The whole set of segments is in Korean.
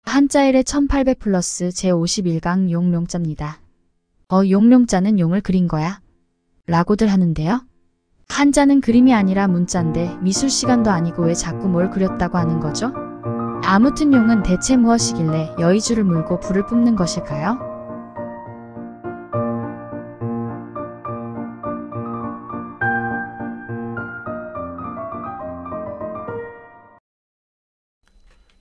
한자일에 1800 플러스 제51강 용룡자입니다. 용룡자는 용을 그린 거야? 라고들 하는데요. 한자는 그림이 아니라 문자인데 미술 시간도 아니고 왜 자꾸 뭘 그렸다고 하는 거죠? 아무튼 용은 대체 무엇이길래 여의주를 물고 불을 뿜는 것일까요?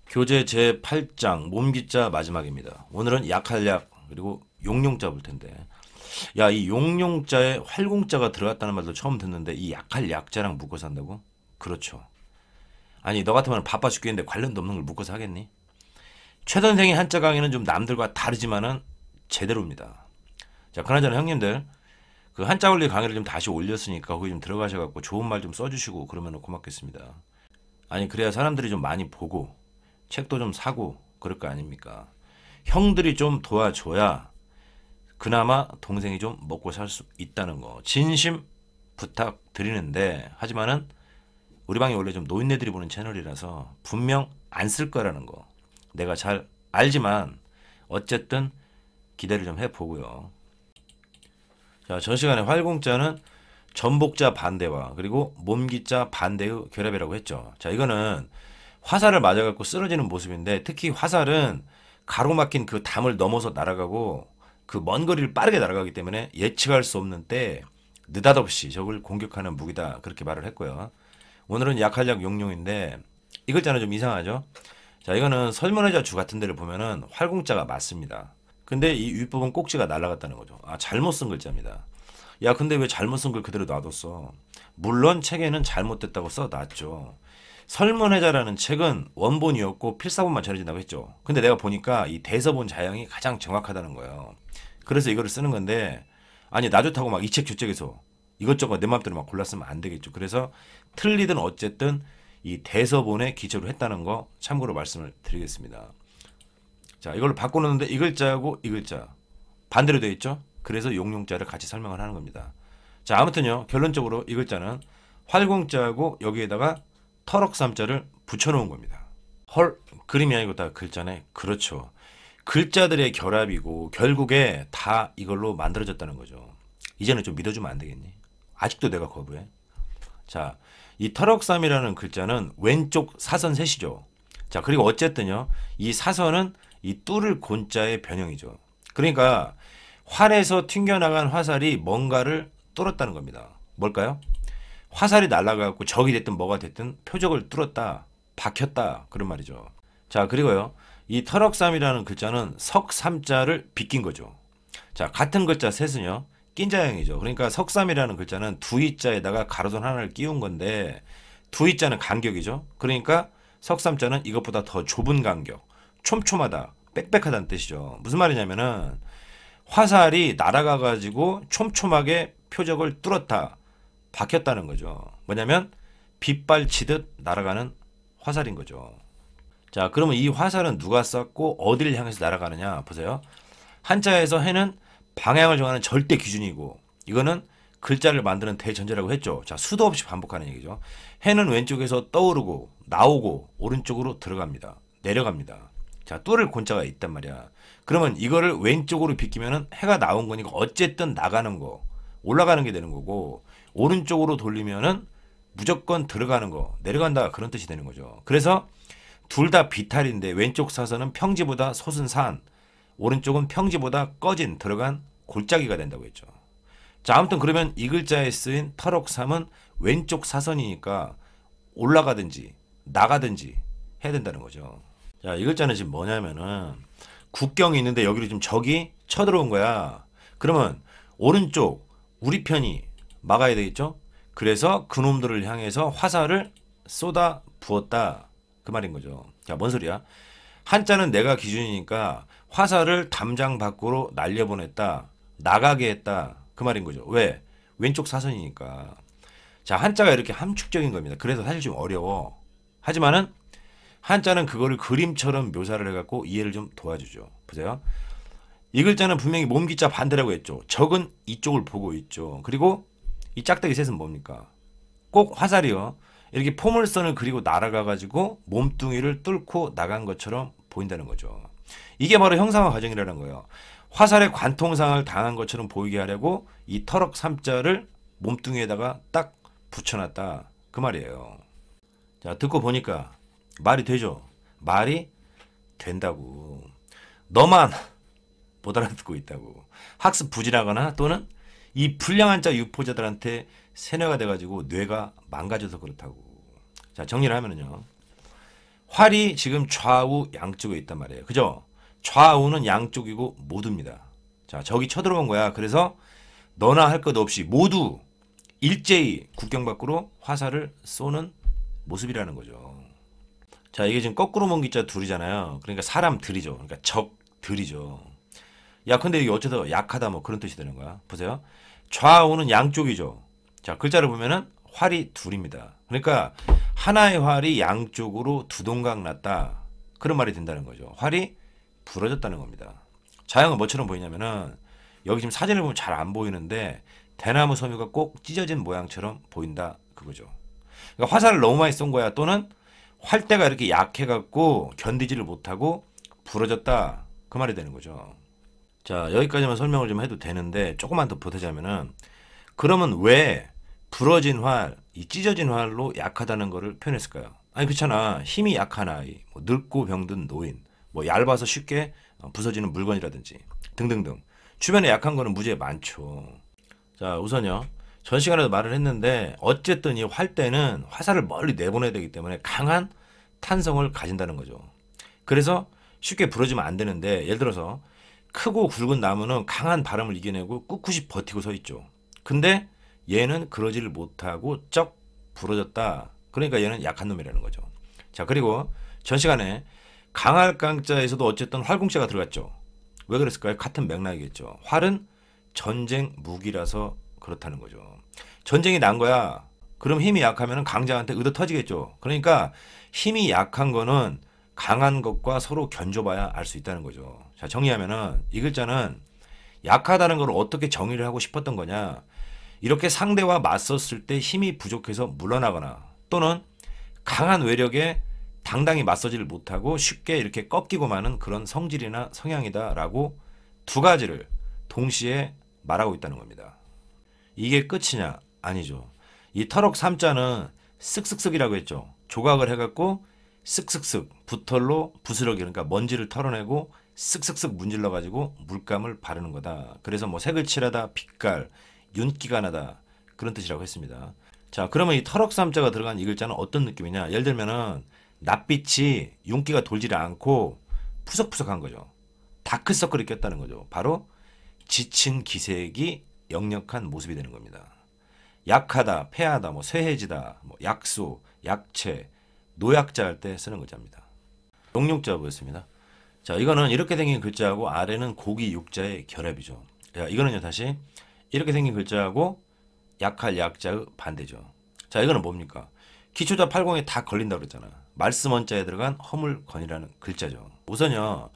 교재 제8장 몸기자 마지막입니다. 오늘은 약할 약 그리고 용룡자 볼 텐데, 야, 이 용룡자에 활공자가 들어갔다는 말도 처음 듣는데 이 약할 약자랑 묶어서 한다고? 그렇죠. 아니, 너 같으면 바빠 죽겠는데 관련도 없는 걸 묶어서 하겠니? 최 선생의 한자 강의는 좀 남들과 다르지만은 제대로입니다. 자, 그나저나 형님들 그 한자 원리 강의를 좀 다시 올렸으니까 거기 좀 들어가셔갖고 좋은 말 좀 써주시고 그러면 고맙겠습니다. 아니, 그래야 사람들이 좀 많이 보고 책도 좀 사고 그럴 거 아닙니까? 형들이 좀 도와줘야 그나마 동생이 좀 먹고 살 수 있다는 거 진심 부탁드리는데, 하지만은 우리 방이 원래 좀 노인네들이 보는 채널이라서 분명 안 쓸 거라는 거 내가 잘 알지만 어쨌든 기대를 좀 해보고요. 자, 전 시간에 활공자는 전복자 반대와 그리고 몸기자 반대의 결합이라고 했죠. 자, 이거는 화살을 맞아갖고 쓰러지는 모습인데, 특히 화살은 가로막힌 그 담을 넘어서 날아가고 그 먼 거리를 빠르게 날아가기 때문에 예측할 수 없는 때 느닷없이 적을 공격하는 무기다, 그렇게 말을 했고요. 오늘은 약할약 용룡인데 이 글자는 좀 이상하죠. 자, 이거는 설문의자 주 같은 데를 보면은 활공자가 맞습니다. 근데 이 윗부분 꼭지가 날아갔다는 거죠. 아, 잘못 쓴 글자입니다. 야, 근데 왜 잘못 쓴 걸 그대로 놔뒀어? 물론 책에는 잘못됐다고 써놨죠. 설문회자라는 책은 원본이었고 필사본만 전해진다고 했죠. 근데 내가 보니까 이 대서본 자형이 가장 정확하다는 거예요. 그래서 이거를 쓰는 건데, 아니 나 좋다고 막 이 책 저 책에서 이것저것 내 맘대로 막 골랐으면 안 되겠죠. 그래서 틀리든 어쨌든 이 대서본에 기초로 했다는 거 참고로 말씀을 드리겠습니다. 자, 이걸로 바꿔놓는데 이 글자하고 이 글자 반대로 되어 있죠. 그래서 용룡자를 같이 설명을 하는 겁니다. 자, 아무튼요, 결론적으로 이 글자는 활공자하고 여기에다가 터럭삼자를 붙여놓은 겁니다. 헐, 그림이 아니고 다 글자네. 그렇죠. 글자들의 결합이고 결국에 다 이걸로 만들어졌다는 거죠. 이제는 좀 믿어주면 안 되겠니? 아직도 내가 거부해? 자, 이 터럭삼이라는 글자는 왼쪽 사선 셋이죠. 자, 그리고 어쨌든요, 이 사선은 이 뚫을 곤자의 변형이죠. 그러니까 활에서 튕겨나간 화살이 뭔가를 뚫었다는 겁니다. 뭘까요? 화살이 날아가고 적이 됐든 뭐가 됐든 표적을 뚫었다, 박혔다, 그런 말이죠. 자, 그리고요, 이 터럭삼이라는 글자는 석삼자를 빗긴 거죠. 자, 같은 글자 셋은요 낀자형이죠. 그러니까 석삼이라는 글자는 두 이자에다가 가로선 하나를 끼운 건데, 두 이자는 간격이죠. 그러니까 석삼자는 이것보다 더 좁은 간격, 촘촘하다, 빽빽하다는 뜻이죠. 무슨 말이냐면은 화살이 날아가 가지고 촘촘하게 표적을 뚫었다, 박혔다는 거죠. 뭐냐면 빗발치듯 날아가는 화살인 거죠. 자, 그러면 이 화살은 누가 쐈고 어디를 향해서 날아가느냐 보세요. 한자에서 해는 방향을 정하는 절대 기준이고, 이거는 글자를 만드는 대전제라고 했죠. 자, 수도 없이 반복하는 얘기죠. 해는 왼쪽에서 떠오르고 나오고 오른쪽으로 들어갑니다, 내려갑니다. 자, 뚫을 곤자가 있단 말이야. 그러면 이거를 왼쪽으로 비키면은 해가 나온 거니까 어쨌든 나가는 거, 올라가는 게 되는 거고, 오른쪽으로 돌리면은 무조건 들어가는 거, 내려간다, 그런 뜻이 되는 거죠. 그래서 둘 다 비탈인데 왼쪽 사선은 평지보다 솟은 산, 오른쪽은 평지보다 꺼진 들어간 골짜기가 된다고 했죠. 자, 아무튼 그러면 이 글자에 쓰인 터럭삼은 왼쪽 사선이니까 올라가든지 나가든지 해야 된다는 거죠. 자, 이 글자는 지금 뭐냐면은 국경이 있는데 여기로 지금 적이 쳐들어온 거야. 그러면 오른쪽 우리 편이 막아야 되겠죠. 그래서 그놈들을 향해서 화살을 쏟아 부었다, 그 말인 거죠. 자, 뭔 소리야? 한자는 내가 기준이니까 화살을 담장 밖으로 날려보냈다, 나가게 했다, 그 말인 거죠. 왜? 왼쪽 사선이니까. 자, 한자가 이렇게 함축적인 겁니다. 그래서 사실 좀 어려워. 하지만은 한자는 그거를 그림처럼 묘사를 해갖고 이해를 좀 도와주죠. 보세요. 이 글자는 분명히 몸기자 반대라고 했죠. 적은 이쪽을 보고 있죠. 그리고 이 짝대기 셋은 뭡니까? 꼭 화살이요, 이렇게 포물선을 그리고 날아가 가지고 몸뚱이를 뚫고 나간 것처럼 보인다는 거죠. 이게 바로 형상화 과정이라는 거예요. 화살의 관통상을 당한 것처럼 보이게 하려고 이 터럭 3자를 몸뚱이에다가 딱 붙여놨다 그 말이에요. 자, 듣고 보니까 말이 되죠. 말이 된다고. 너만 못 알아듣고 있다고. 학습 부진하거나 또는 이 불량한 자 유포자들한테 세뇌가 돼가지고 뇌가 망가져서 그렇다고. 자, 정리를 하면은요. 활이 지금 좌우 양쪽에 있단 말이에요. 그죠? 좌우는 양쪽이고 모두입니다. 자, 적이 쳐들어온 거야. 그래서 너나 할 것 없이 모두 일제히 국경 밖으로 화살을 쏘는 모습이라는 거죠. 자, 이게 지금 거꾸로 먼 기자 둘이잖아요. 그러니까 사람들이죠. 그러니까 적들이죠. 야, 근데 이게 어째서 약하다 뭐 그런 뜻이 되는 거야. 보세요. 좌우는 양쪽이죠. 자, 글자를 보면은 활이 둘입니다. 그러니까 하나의 활이 양쪽으로 두 동강 났다. 그런 말이 된다는 거죠. 활이 부러졌다는 겁니다. 자형은 뭐처럼 보이냐면은 여기 지금 사진을 보면 잘 안 보이는데 대나무 섬유가 꼭 찢어진 모양처럼 보인다 그거죠. 그러니까 화살을 너무 많이 쏜 거야. 또는 활대가 이렇게 약해갖고 견디지를 못하고 부러졌다 그 말이 되는 거죠. 자, 여기까지만 설명을 좀 해도 되는데 조금만 더 보태자면은 그러면 왜 부러진 활, 이 찢어진 활로 약하다는 거를 표현했을까요? 아니 그렇잖아. 힘이 약한 아이, 뭐 늙고 병든 노인, 뭐 얇아서 쉽게 부서지는 물건이라든지 등등등. 주변에 약한 거는 무지에 많죠. 자, 우선요. 전 시간에도 말을 했는데 어쨌든 이 활대는 화살을 멀리 내보내야 되기 때문에 강한 탄성을 가진다는 거죠. 그래서 쉽게 부러지면 안 되는데 예를 들어서 크고 굵은 나무는 강한 바람을 이겨내고 꿋꿋이 버티고 서 있죠. 근데 얘는 그러지를 못하고 쩍 부러졌다. 그러니까 얘는 약한 놈이라는 거죠. 자, 그리고 전 시간에 강할 강자에서도 어쨌든 활공자가 들어갔죠. 왜 그랬을까요? 같은 맥락이겠죠. 활은 전쟁 무기라서 그렇다는 거죠. 전쟁이 난 거야. 그럼 힘이 약하면 강자한테 의도 터지겠죠. 그러니까 힘이 약한 거는 강한 것과 서로 견줘봐야 알 수 있다는 거죠. 자, 정리하면은 이 글자는 약하다는 걸 어떻게 정의를 하고 싶었던 거냐. 이렇게 상대와 맞섰을 때 힘이 부족해서 물러나거나 또는 강한 외력에 당당히 맞서지를 못하고 쉽게 이렇게 꺾이고 마는 그런 성질이나 성향이다라고 두 가지를 동시에 말하고 있다는 겁니다. 이게 끝이냐? 아니죠. 이 터럭 3자는 쓱쓱쓱이라고 했죠. 조각을 해갖고 쓱쓱쓱 붓털로 부스러기 그러니까 먼지를 털어내고 쓱쓱쓱 문질러 가지고 물감을 바르는 거다. 그래서 뭐 색을 칠하다, 빛깔, 윤기가 나다 그런 뜻이라고 했습니다. 자, 그러면 이 터럭 3자가 들어간 이 글자는 어떤 느낌이냐? 예를 들면은 낯빛이 윤기가 돌지를 않고 푸석푸석한 거죠. 다크서클이 꼈다는 거죠. 바로 지친 기색이 역력한 모습이 되는 겁니다. 약하다, 패하다, 뭐 쇠해지다, 뭐 약소, 약체, 노약자 할 때 쓰는 글자입니다. 용용자 보였습니다. 자, 이거는 이렇게 생긴 글자하고 아래는 고기 육자의 결합이죠. 자, 이거는요 다시 이렇게 생긴 글자하고 약할 약자의 반대죠. 자, 이거는 뭡니까? 기초자 80에 다 걸린다고 그랬잖아. 말씀 원자에 들어간 허물건이라는 글자죠. 우선요,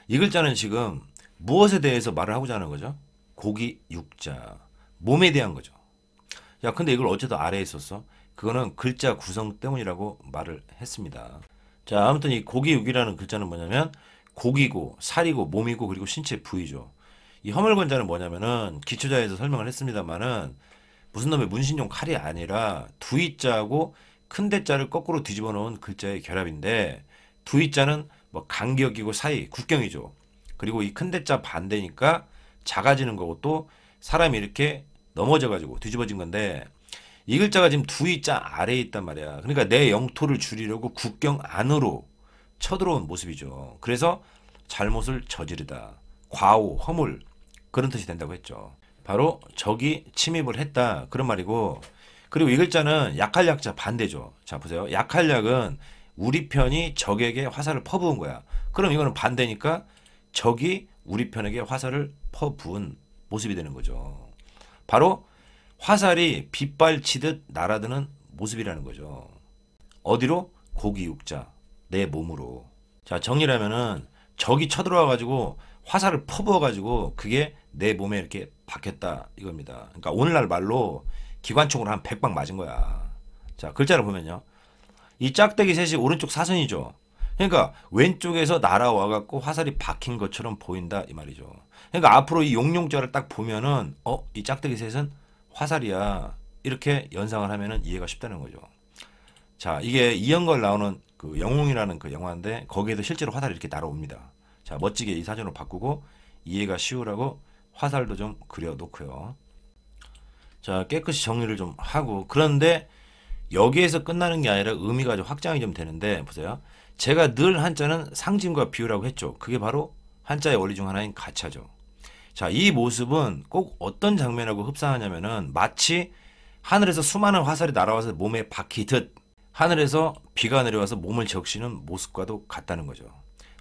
이 글자는 지금 무엇에 대해서 말을 하고자 하는 거죠? 고기 육자, 몸에 대한 거죠. 야, 근데 이걸 어째서 아래에 썼어? 그거는 글자 구성 때문이라고 말을 했습니다. 자, 아무튼 이 고기육이라는 글자는 뭐냐면 고기고 살이고 몸이고 그리고 신체 부위죠. 이 허물건자는 뭐냐면은 기초자에서 설명을 했습니다만은 무슨 놈의 문신용 칼이 아니라 두이자하고 큰 대자를 거꾸로 뒤집어 놓은 글자의 결합인데 두이자는 뭐 간격이고 사이, 국경이죠. 그리고 이 큰 대자 반대니까 작아지는 거고 또 사람이 이렇게 넘어져 가지고 뒤집어진 건데 이 글자가 지금 두이자 아래에 있단 말이야. 그러니까 내 영토를 줄이려고 국경 안으로 쳐들어온 모습이죠. 그래서 잘못을 저지르다, 과오, 허물 그런 뜻이 된다고 했죠. 바로 적이 침입을 했다 그런 말이고 그리고 이 글자는 약할 약자 반대죠. 자, 보세요. 약할 약은 우리 편이 적에게 화살을 퍼부은 거야. 그럼 이거는 반대니까 적이 우리 편에게 화살을 퍼부은 모습이 되는 거죠. 바로 화살이 빗발치듯 날아드는 모습이라는 거죠. 어디로? 고기 육자, 내 몸으로. 자, 정리를 하면은 적이 쳐들어와 가지고 화살을 퍼부어 가지고 그게 내 몸에 이렇게 박혔다 이겁니다. 그러니까 오늘날 말로 기관총으로 한 100방 맞은 거야. 자, 글자를 보면요. 이 짝대기 셋이 오른쪽 사선이죠. 그러니까 왼쪽에서 날아와 갖고 화살이 박힌 것처럼 보인다 이 말이죠. 그러니까 앞으로 이 용용자를 딱 보면은 이 짝대기 셋은 화살이야. 이렇게 연상을 하면은 이해가 쉽다는 거죠. 자, 이게 이영걸 나오는 그 영웅이라는 그 영화인데 거기에도 실제로 화살이 이렇게 날아옵니다. 자, 멋지게 이 사진으로 바꾸고 이해가 쉬우라고 화살도 좀 그려 놓고요. 자, 깨끗이 정리를 좀 하고, 그런데 여기에서 끝나는 게 아니라 의미가 좀 확장이 좀 되는데 보세요. 제가 늘 한자는 상징과 비유라고 했죠. 그게 바로 한자의 원리 중 하나인 가차죠. 자, 이 모습은 꼭 어떤 장면하고 흡사하냐면은 마치 하늘에서 수많은 화살이 날아와서 몸에 박히듯 하늘에서 비가 내려와서 몸을 적시는 모습과도 같다는 거죠.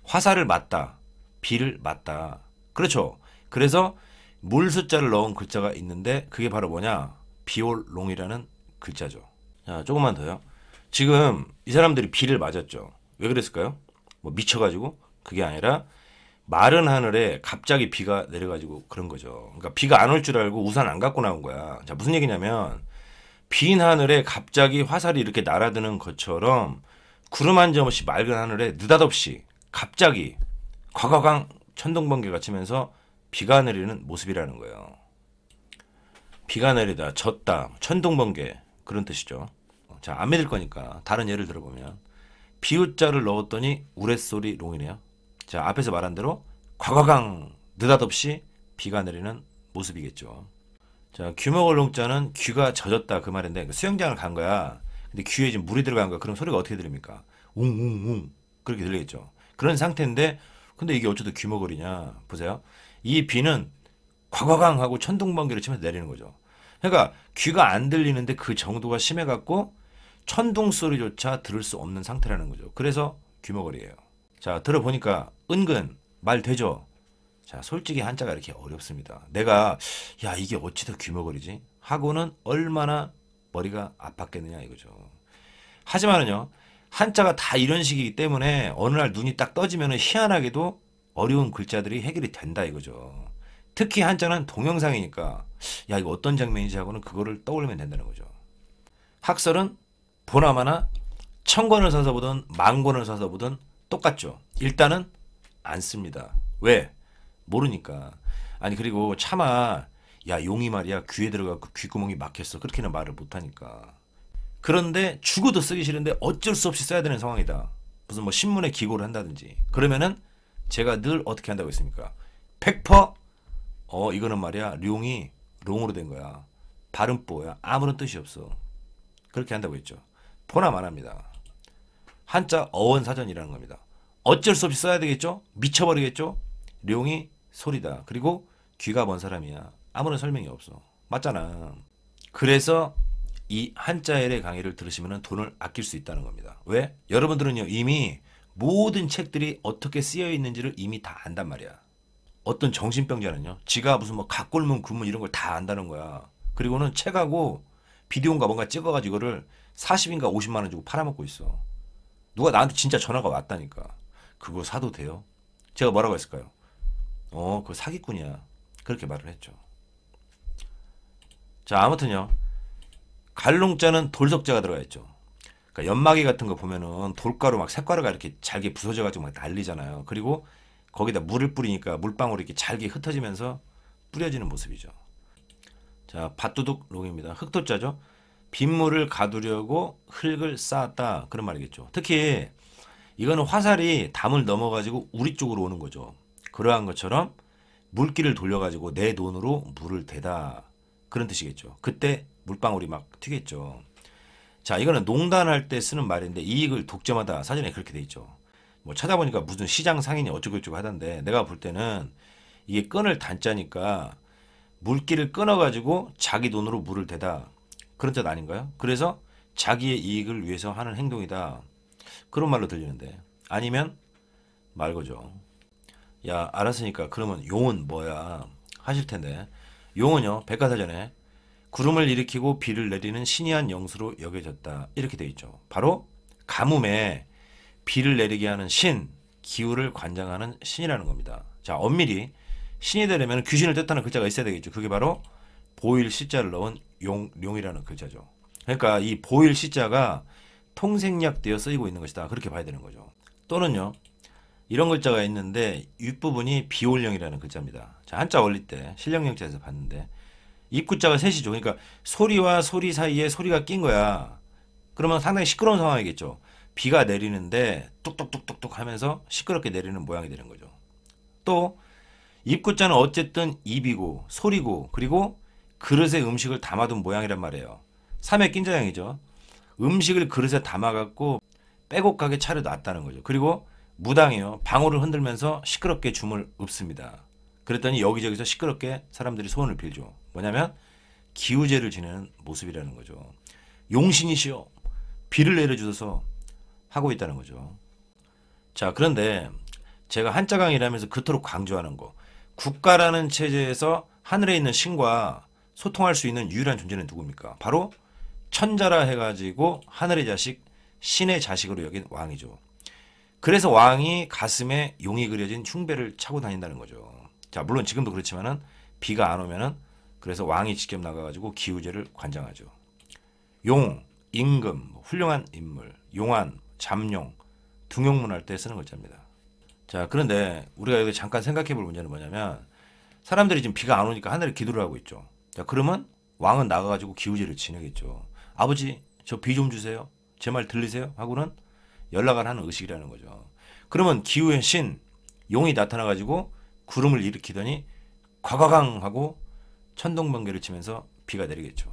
화살을 맞다, 비를 맞다. 그렇죠. 그래서 물 숫자를 넣은 글자가 있는데 그게 바로 뭐냐? 비올롱이라는 글자죠. 자, 조금만 더요. 지금 이 사람들이 비를 맞았죠. 왜 그랬을까요? 뭐 미쳐가지고? 그게 아니라 마른 하늘에 갑자기 비가 내려가지고 그런 거죠. 그러니까 비가 안 올 줄 알고 우산 안 갖고 나온 거야. 자, 무슨 얘기냐면 빈 하늘에 갑자기 화살이 이렇게 날아드는 것처럼 구름 한 점 없이 맑은 하늘에 느닷없이 갑자기 과과강 천둥번개가 치면서 비가 내리는 모습이라는 거예요. 비가 내리다, 졌다, 천둥번개 그런 뜻이죠. 자, 안 믿을 거니까 다른 예를 들어보면 비우자를 넣었더니 우레소리 롱이네요. 자, 앞에서 말한 대로 과과강 느닷없이 비가 내리는 모습이겠죠. 자, 귀머걸롱자는 귀가 젖었다 그 말인데 수영장을 간 거야. 근데 귀에 지금 물이 들어간 거야. 그럼 소리가 어떻게 들립니까? 웅웅웅 그렇게 들리겠죠. 그런 상태인데 근데 이게 어쩌다 귀머거리냐. 보세요. 이 비는 과과강 하고 천둥번개를 치면서 내리는 거죠. 그러니까 귀가 안 들리는데 그 정도가 심해갖고 천둥 소리조차 들을 수 없는 상태라는 거죠. 그래서 귀머거리예요. 자, 들어보니까 은근 말 되죠. 자, 솔직히 한자가 이렇게 어렵습니다. 내가 야 이게 어찌다 귀머거리지 하고는 얼마나 머리가 아팠겠느냐 이거죠. 하지만은요 한자가 다 이런 식이기 때문에 어느 날 눈이 딱 떠지면은 희한하게도 어려운 글자들이 해결이 된다 이거죠. 특히 한자는 동영상이니까 야 이거 어떤 장면이지 하고는 그거를 떠올리면 된다는 거죠. 학설은 보나마나 천권을 사서 보든 만권을 사서 보든 똑같죠. 일단은 안 씁니다. 왜? 모르니까. 아니 그리고 차마 야 용이 말이야 귀에 들어가고 귓구멍이 막혔어 그렇게는 말을 못하니까. 그런데 죽어도 쓰기 싫은데 어쩔 수 없이 써야 되는 상황이다. 무슨 뭐 신문에 기고를 한다든지 그러면은 제가 늘 어떻게 한다고 했습니까? 100% 이거는 말이야 룡이 롱으로 된 거야. 발음뽀야. 아무런 뜻이 없어. 그렇게 한다고 했죠. 포나 말합니다. 한자 어원사전이라는 겁니다. 어쩔 수 없이 써야 되겠죠? 미쳐버리겠죠? 룡이 소리다. 그리고 귀가 먼 사람이야. 아무런 설명이 없어. 맞잖아. 그래서 이 한자엘의 강의를 들으시면 돈을 아낄 수 있다는 겁니다. 왜? 여러분들은요 이미 모든 책들이 어떻게 쓰여 있는지를 이미 다 안단 말이야. 어떤 정신병자는요 지가 무슨 뭐 각골문 구문 이런 걸 다 안다는 거야. 그리고는 책하고 비디오인가 뭔가 찍어가지고 이거를 40인가 50만 원 주고 팔아먹고 있어. 누가 나한테 진짜 전화가 왔다니까. 그거 사도 돼요? 제가 뭐라고 했을까요? 그거 사기꾼이야. 그렇게 말을 했죠. 자, 아무튼요. 갈롱자는 돌석자가 들어가 있죠. 그러니까 연마기 같은 거 보면은 돌가루 막 색가루가 이렇게 잘게 부서져가지고 막 난리잖아요. 그리고 거기다 물을 뿌리니까 물방울이 이렇게 잘게 흩어지면서 뿌려지는 모습이죠. 자, 밭두둑 롱입니다. 흙토자죠. 빗물을 가두려고 흙을 쌓았다. 그런 말이겠죠. 특히 이거는 화살이 담을 넘어가지고 우리 쪽으로 오는 거죠. 그러한 것처럼 물기를 돌려가지고 내 돈으로 물을 대다. 그런 뜻이겠죠. 그때 물방울이 막 튀겠죠. 자, 이거는 농단할 때 쓰는 말인데 이익을 독점하다. 사전에 그렇게 돼 있죠. 뭐 찾아보니까 무슨 시장 상인이 어쩌고저쩌고 하던데 내가 볼 때는 이게 끈을 단자니까 물기를 끊어가지고 자기 돈으로 물을 대다. 그런 뜻 아닌가요? 그래서 자기의 이익을 위해서 하는 행동이다. 그런 말로 들리는데 아니면 말고죠. 야 알았으니까 그러면 용은 뭐야 하실 텐데 용은요 백과사전에 구름을 일으키고 비를 내리는 신이한 영수로 여겨졌다 이렇게 돼 있죠. 바로 가뭄에 비를 내리게 하는 신, 기후를 관장하는 신이라는 겁니다. 자 엄밀히 신이 되려면 귀신을 뜻하는 글자가 있어야 되겠죠. 그게 바로 보일 시자를 넣은 용이라는 글자죠. 그러니까 이 보일 시자가 통생략되어 쓰이고 있는 것이다. 그렇게 봐야 되는 거죠. 또는요. 이런 글자가 있는데 윗부분이 비올령이라는 글자입니다. 자, 한자 올릴 때 실령영자에서 봤는데 입구자가 셋이죠. 그러니까 소리와 소리 사이에 소리가 낀 거야. 그러면 상당히 시끄러운 상황이겠죠. 비가 내리는데 뚝뚝뚝뚝뚝 하면서 시끄럽게 내리는 모양이 되는 거죠. 또 입구자는 어쨌든 입이고 소리고 그리고 그릇에 음식을 담아둔 모양이란 말이에요. 삼의 낀자형이죠. 음식을 그릇에 담아갖고 빼곡하게 차려놨다는 거죠. 그리고 무당이요. 방울을 흔들면서 시끄럽게 줌을 읊습니다. 그랬더니 여기저기서 시끄럽게 사람들이 소원을 빌죠. 뭐냐면 기우제를 지내는 모습이라는 거죠. 용신이시여 비를 내려주셔서 하고 있다는 거죠. 자, 그런데 제가 한자 강의를 하면서 그토록 강조하는 거, 국가라는 체제에서 하늘에 있는 신과 소통할 수 있는 유일한 존재는 누굽니까? 바로 천자라 해가지고 하늘의 자식, 신의 자식으로 여긴 왕이죠. 그래서 왕이 가슴에 용이 그려진 흉배를 차고 다닌다는 거죠. 자, 물론 지금도 그렇지만은 비가 안 오면은 그래서 왕이 직접 나가가지고 기우제를 관장하죠. 용, 임금, 훌륭한 인물, 용안, 잠용, 등용문할 때 쓰는 글자입니다. 자, 그런데 우리가 여기 잠깐 생각해 볼 문제는 뭐냐면 사람들이 지금 비가 안 오니까 하늘에 기도를 하고 있죠. 자, 그러면 왕은 나가가지고 기우제를 지내겠죠. 아버지, 저 비 좀 주세요. 제 말 들리세요? 하고는 연락을 하는 의식이라는 거죠. 그러면 기우의 신, 용이 나타나가지고 구름을 일으키더니 과과강 하고 천둥번개를 치면서 비가 내리겠죠.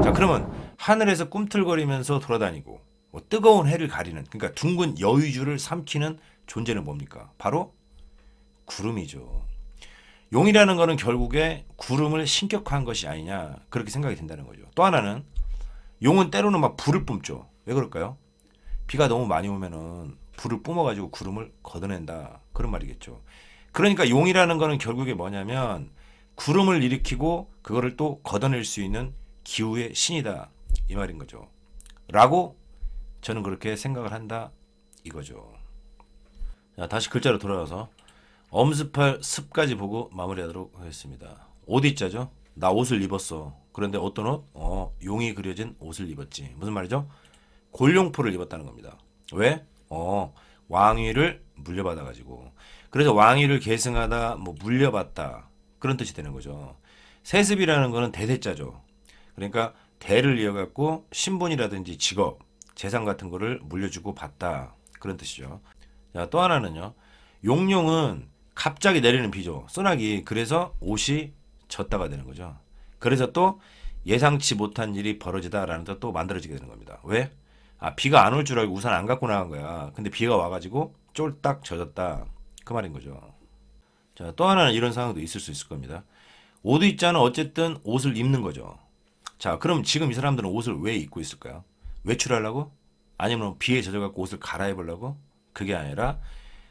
자, 그러면 하늘에서 꿈틀거리면서 돌아다니고 뭐 뜨거운 해를 가리는, 그러니까 둥근 여의주를 삼키는 존재는 뭡니까? 바로 구름이죠. 용이라는 거는 결국에 구름을 신격화한 것이 아니냐, 그렇게 생각이 된다는 거죠. 또 하나는 용은 때로는 막 불을 뿜죠. 왜 그럴까요? 비가 너무 많이 오면은 불을 뿜어가지고 구름을 걷어낸다, 그런 말이겠죠. 그러니까 용이라는 거는 결국에 뭐냐면 구름을 일으키고 그거를 또 걷어낼 수 있는 기후의 신이다, 이 말인 거죠. 라고 저는 그렇게 생각을 한다, 이거죠. 자, 다시 글자로 돌아와서 엄습할 습까지 보고 마무리하도록 하겠습니다. 옷이자죠. 나 옷을 입었어. 그런데 어떤 옷? 용이 그려진 옷을 입었지. 무슨 말이죠? 골룡포를 입었다는 겁니다. 왜? 왕위를 물려받아가지고. 그래서 왕위를 계승하다, 뭐 물려받다, 그런 뜻이 되는 거죠. 세습이라는 거는 대대자죠. 그러니까 대를 이어갖고 신분이라든지 직업, 재산 같은 거를 물려주고 받다, 그런 뜻이죠. 자, 또 하나는요. 용룡은 갑자기 내리는 비죠. 소나기. 그래서 옷이 젖다가 되는 거죠. 그래서 또 예상치 못한 일이 벌어지다라는 뜻 또 만들어지게 되는 겁니다. 왜? 비가 안 올 줄 알고 우산 안 갖고 나간 거야. 근데 비가 와가지고 쫄딱 젖었다, 그 말인 거죠. 자, 또 하나는 이런 상황도 있을 수 있을 겁니다. 오두이자는 어쨌든 옷을 입는 거죠. 자, 그럼 지금 이 사람들은 옷을 왜 입고 있을까요? 외출하려고? 아니면 비에 젖어갖고 옷을 갈아입으려고? 그게 아니라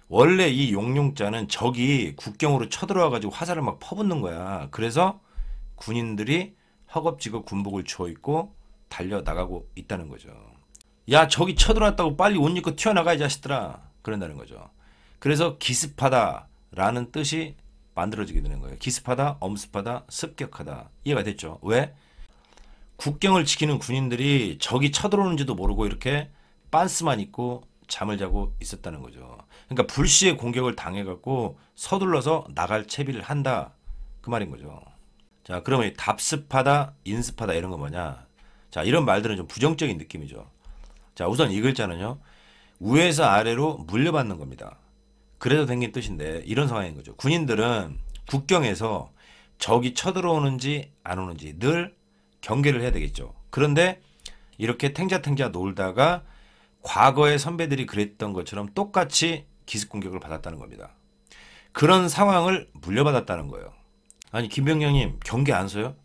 원래 이 용룡자는 적이 국경으로 쳐들어와가지고 화살을 막 퍼붓는 거야. 그래서 군인들이 허겁지겁 군복을 주워 입고 달려나가고 있다는 거죠. 야, 적이 쳐들어왔다고 빨리 옷 입고 튀어나가, 이 자식들아, 그런다는 거죠. 그래서 기습하다라는 뜻이 만들어지게 되는 거예요. 기습하다, 엄습하다, 습격하다. 이해가 됐죠? 왜? 국경을 지키는 군인들이 적이 쳐들어오는지도 모르고 이렇게 빤스만 입고 잠을 자고 있었다는 거죠. 그러니까 불시에 공격을 당해갖고 서둘러서 나갈 채비를 한다, 그 말인 거죠. 자, 그러면 답습하다, 인습하다 이런 거 뭐냐? 자, 이런 말들은 좀 부정적인 느낌이죠. 자, 우선 이 글자는요, 위에서 아래로 물려받는 겁니다. 그래서 생긴 뜻인데 이런 상황인 거죠. 군인들은 국경에서 적이 쳐들어오는지 안 오는지 늘 경계를 해야 되겠죠. 그런데 이렇게 탱자탱자 놀다가 과거의 선배들이 그랬던 것처럼 똑같이 기습 공격을 받았다는 겁니다. 그런 상황을 물려받았다는 거예요. 아니, 김병장님 경계 안 서요?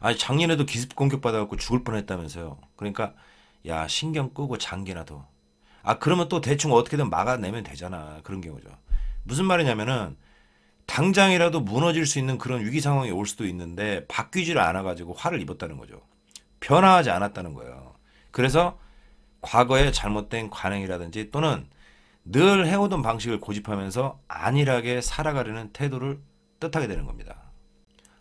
아니, 작년에도 기습 공격 받아갖고 죽을 뻔했다면서요. 그러니까 야, 신경 끄고 장기나 둬. 그러면 또 대충 어떻게든 막아내면 되잖아, 그런 경우죠. 무슨 말이냐면은 당장이라도 무너질 수 있는 그런 위기 상황이 올 수도 있는데 바뀌지를 않아가지고 화를 입었다는 거죠. 변화하지 않았다는 거예요. 그래서 과거의 잘못된 관행이라든지 또는 늘 해오던 방식을 고집하면서 안일하게 살아가려는 태도를 뜻하게 되는 겁니다.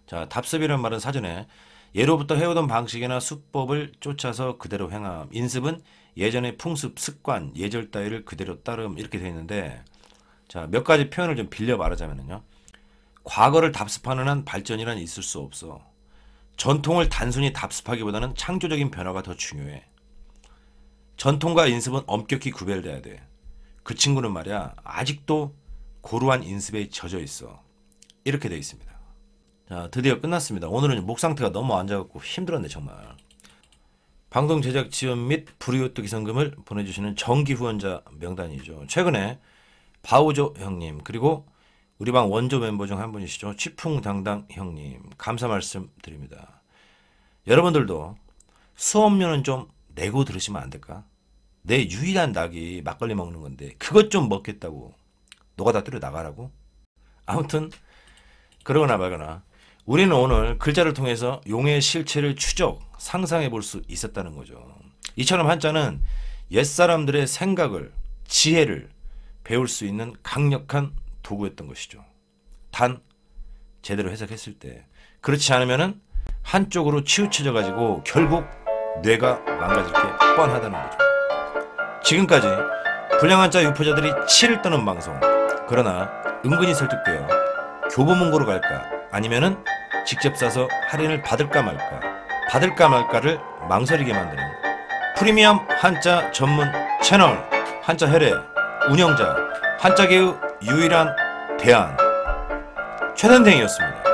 자, 답습이라는 말은 사전에 예로부터 해오던 방식이나 수법을 쫓아서 그대로 행함. 인습은 예전의 풍습, 습관, 예절 따위를 그대로 따름 이렇게 되어 있는데 자, 몇 가지 표현을 좀 빌려 말하자면요. 과거를 답습하는 한 발전이란 있을 수 없어. 전통을 단순히 답습하기보다는 창조적인 변화가 더 중요해. 전통과 인습은 엄격히 구별돼야 돼. 그 친구는 말이야 아직도 고루한 인습에 젖어 있어. 이렇게 되어 있습니다. 자, 드디어 끝났습니다. 오늘은 목 상태가 너무 안 좋아갖고 힘들었네 정말. 방송 제작 지원 및 불이웃도 기성금을 보내주시는 정기 후원자 명단이죠. 최근에 바우조 형님 그리고 우리 방 원조 멤버 중 한 분이시죠. 취풍당당 형님 감사 말씀 드립니다. 여러분들도 수업료는 좀 내고 들으시면 안 될까? 내 유일한 낙이 막걸리 먹는 건데 그것 좀 먹겠다고 노가다 때려 나가라고? 아무튼 그러거나 말거나 우리는 오늘 글자를 통해서 용의 실체를 추적, 상상해 볼 수 있었다는 거죠. 이처럼 한자는 옛사람들의 생각을, 지혜를 배울 수 있는 강력한 도구였던 것이죠. 단 제대로 해석했을 때 그렇지 않으면은 한쪽으로 치우쳐져 가지고 결국 뇌가 망가질 게 뻔하다는 거죠. 지금까지 불량한자 유포자들이 치를 떠는 방송. 그러나 은근히 설득되어 교보문고로 갈까 아니면은 직접 사서 할인을 받을까 말까를 망설이게 만드는 프리미엄 한자 전문 채널 한자 혈의 운영자 한자계의 유일한 대안 최단댕이었습니다.